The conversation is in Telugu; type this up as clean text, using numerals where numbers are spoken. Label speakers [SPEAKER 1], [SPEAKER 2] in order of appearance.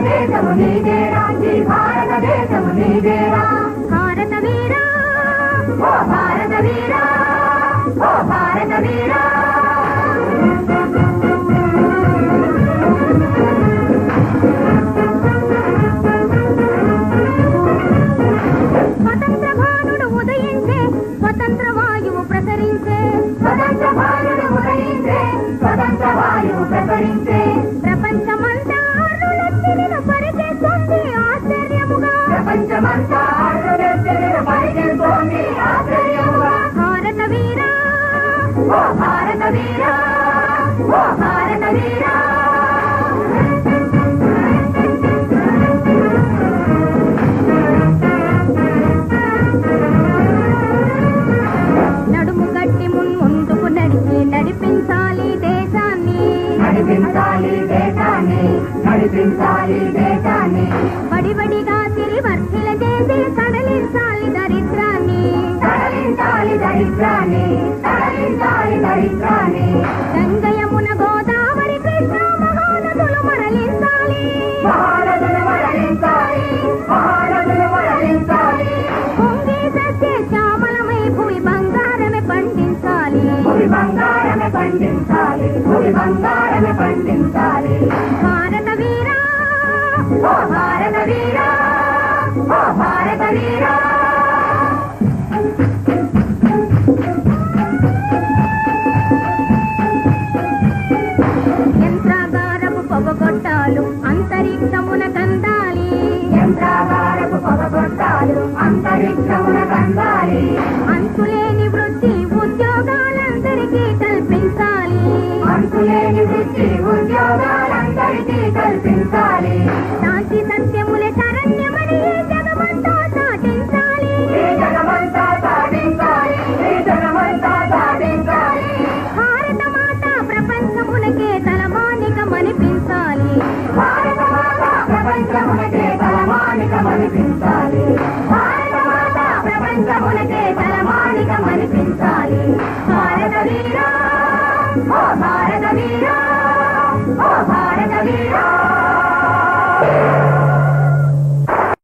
[SPEAKER 1] భారతదేశము నీదేరా ఈ భారతదేశము నీదేరా
[SPEAKER 2] భారత వీరా
[SPEAKER 1] ఓ భారత వీరా ఓ భారత వీరా
[SPEAKER 2] స్వతంత్ర భానుడు ఉదయించే స్వతంత్ర వాయువు ప్రసరించే
[SPEAKER 1] స్వతంత్ర భానుడు ఉదయించే స్వతంత్ర వాయువు ప్రసరించే
[SPEAKER 2] ప్రపంచమంతా అరులెత్తిన పరిగెత్తుంది ఆశ్చర్యముగా
[SPEAKER 1] ప్రపంచమంతా అరులెత్తిన పరిగెత్తుంది ఆశ్చర్యముగా
[SPEAKER 2] భారత వీరా
[SPEAKER 1] ఓ భారత వీరా ఓ భారత వీరా
[SPEAKER 2] నడుము గట్టి ముందుకు నడిచి నడిపించాలి దేశాన్ని
[SPEAKER 1] నడిపించాలి దేశాన్ని నడిపించాలి దేశాన్ని
[SPEAKER 2] బడిబడిగా తిరివర్తిల చేసి సడలించాలి దరిద్రాన్ని
[SPEAKER 1] తరలించాలి దరిద్రాన్ని తరలించాలి దరిద్రాన్ని
[SPEAKER 2] గంగయమున గోదావరి కృష్ణ మహానదులు మరలించాలి
[SPEAKER 1] మహానదులు మరలించాలి మహానదులు మరలించాలి
[SPEAKER 2] పొంగి సత్య శ్యామలమై భూమి బంగారమే పండించాలి
[SPEAKER 1] భూమి బంగారమే పండించాలి భూమి బంగారమే పండించాలి
[SPEAKER 2] భారత వీరా
[SPEAKER 1] ఓ భారత వీరా ఓ భారత వీరా
[SPEAKER 2] యంత్రాగారపు పొగగొట్టాలు అంతరిక్షమున కందాలి
[SPEAKER 1] యంత్రాగారపు పొగగొట్టాలు అంతరిక్షమున కందాలి
[SPEAKER 2] అంతులేని వృత్తి ఉద్యోగాలందరికీ కల్పించాలి
[SPEAKER 1] అంతులేని వృత్తి ఉద్యోగాలందరికీ కల్పించాలి
[SPEAKER 2] శాంతి సత్యములే శరణ్యమని ఈ జగమంతా చాటించాలి
[SPEAKER 1] ఈ జగమంతా సాధించాలి ఈ జగమంతా సాధించాలి
[SPEAKER 2] భారత మాత ప్రపంచమునకే తలమానికమనిపించాలి
[SPEAKER 1] భారత మాత ప్రపంచమునకే